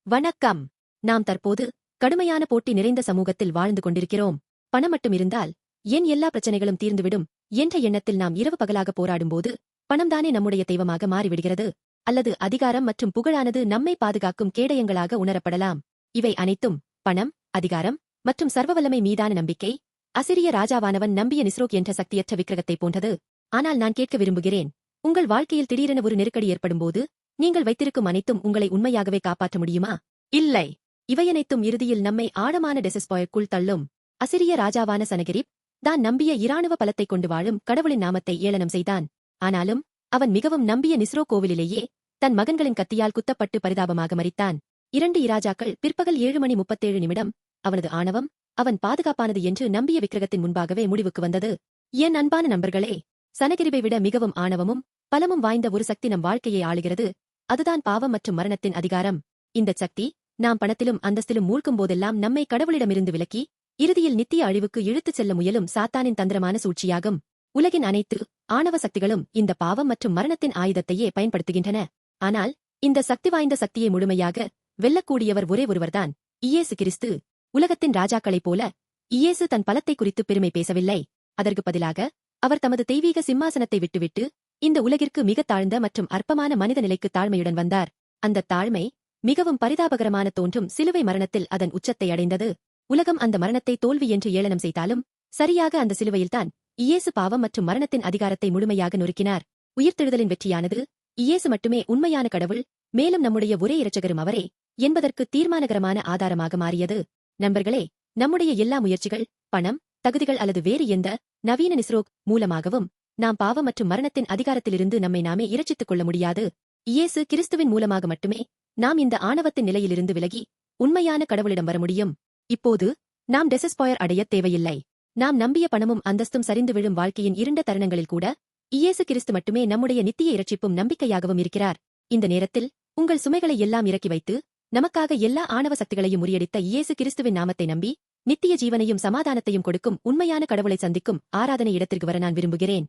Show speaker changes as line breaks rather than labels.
வணக்கம். நாம் தற்போது கடுமையான போட்டி நிறைந்த சமூகத்தில் வாழ்ந்து கொண்டிருக்கிறோம். பணம் மட்டும் இருந்தால் ஏன் எல்லா பிரச்சனைகளும் தீர்ந்துவிடும் என்ற எண்ணத்தில் நாம் இரவு பகலாக போராடும்போது பணம்தானே நம்முடைய தெய்வமாக மாறிவிடுகிறது. அல்லது அதிகாரம் மற்றும் புகழானது நம்மை பாதுகாக்கும் கேடயங்களாக உணரப்படலாம். இவை அனைத்தும் பணம், அதிகாரம் மற்றும் சர்வவல்லமை மீதான நம்பிக்கை அசிரிய ராஜாவானவன் நம்பிய நிஸ்ரோக் என்ற சக்தியற்ற விக்கிரகத்தை போன்றது. ஆனால் நான் கேட்க விரும்புகிறேன், உங்கள் வாழ்க்கையில் திடீரென ஒரு நெருக்கடி ஏற்படும்போது நீங்கள் வைத்திருக்கும் அனைத்தும் உங்களை உண்மையாகவே காப்பாற்ற முடியுமா? இல்லை. இவையனைத்தும் இறுதியில் நம்மை ஆழமான டெசஸ்பாயர்க்குள் தள்ளும். அசிரிய ராஜாவான சனகிரிப் தான் நம்பிய இராணுவ பலத்தைக் கொண்டு வாழும் கடவுளின் நாமத்தை ஏளனம் செய்தான். ஆனாலும் அவன் மிகவும் நம்பிய நிஸ்ரோ கோவிலிலேயே தன் மகன்களின் கத்தியால் குத்தப்பட்டு பரிதாபமாக மரித்தான். 2 இராஜாக்கள் பிற்பகல் 7:37 அவனது ஆணவம் அவன் பாதுகாப்பானது என்று நம்பிய விக்கிரகத்தின் முன்பாகவே முடிவுக்கு வந்தது. என் அன்பான நண்பர்களே, சனகிரிபை விட மிகவும் ஆணவமும் பலமும் வாய்ந்த ஒரு சக்தி நம் வாழ்க்கையை ஆளுகிறது. அதுதான் பாவம் மற்றும் மரணத்தின் அதிகாரம். இந்த சக்தி நாம் பணத்திலும் அந்தஸ்திலும் மூழ்கும் போதெல்லாம் நம்மை கடவுளிடமிருந்து விலக்கி இறுதியில் நித்திய அழிவுக்கு இழுத்துச் செல்ல முயலும் சாத்தானின் தந்திரமான சூழ்ச்சியாகும். உலகின் அனைத்து ஆணவ சக்திகளும் இந்த பாவம் மற்றும் மரணத்தின் ஆயுதத்தையே பயன்படுத்துகின்றன. ஆனால் இந்த சக்தி வாய்ந்த சக்தியை முழுமையாக வெல்லக்கூடியவர் ஒரே ஒருவர்தான், இயேசு கிறிஸ்து. உலகத்தின் ராஜாக்களைப் போல இயேசு தன் பலத்தை குறித்து பெருமை பேசவில்லை. அதற்கு பதிலாக அவர் தமது தெய்வீக சிம்மாசனத்தை விட்டுவிட்டு இந்த உலகிற்கு மிக தாழ்ந்த மற்றும் அற்பமான மனித நிலைக்கு தாழ்மையுடன் வந்தார். அந்த தாழ்மை மிகவும் பரிதாபகரமான தோன்றும் சிலுவை மரணத்தில் அதன் உச்சத்தை அடைந்தது. உலகம் அந்த மரணத்தை தோல்வி என்று ஏளனம் செய்தாலும் சரியாக அந்த சிலுவையில்தான் இயேசு பாவம் மற்றும் மரணத்தின் அதிகாரத்தை முழுமையாக நொறுக்கினார். உயிர்த்தெழுதலின் வெற்றியானது இயேசு மட்டுமே உண்மையான கடவுள், மேலும் நம்முடைய ஒரே இரட்சகரும் அவரே என்பதற்கு தீர்மானகரமான ஆதாரமாக மாறியது. நண்பர்களே, நம்முடைய எல்லா முயற்சிகள், பணம், தகுதிகள் அல்லது வேறு எந்த நவீன நிஸ்ரோக் மூலமாகவும் நாம் பாவம் மற்றும் மரணத்தின் அதிகாரத்திலிருந்து நம்மை நாமே இரட்சித்துக் கொள்ள முடியாது. இயேசு கிறிஸ்துவின் மூலமாக மட்டுமே நாம் இந்த ஆணவத்தின் நிலையிலிருந்து விலகி உண்மையான கடவுளிடம் வர முடியும். இப்போது நாம் டெசஸ்பாயர் அடையத் தேவையில்லை. நாம் நம்பிய பணமும் அந்தஸ்தும் சரிந்து விழும் வாழ்க்கையின் இருண்ட தருணங்களில் கூட இயேசு கிறிஸ்து மட்டுமே நம்முடைய நித்திய இரட்சிப்பும் நம்பிக்கையாகவும் இருக்கிறார். இந்த நேரத்தில் உங்கள் சுமைகளை எல்லாம் இறக்கி வைத்து நமக்காக எல்லா ஆணவ சக்திகளையும் முறியடித்த இயேசு கிறிஸ்துவின் நாமத்தை நம்பி நித்திய ஜீவனையும் சமாதானத்தையும் கொடுக்கும் உண்மையான கடவுளை சந்திக்கும் ஆராதனை இடத்திற்கு வர நான் விரும்புகிறேன்.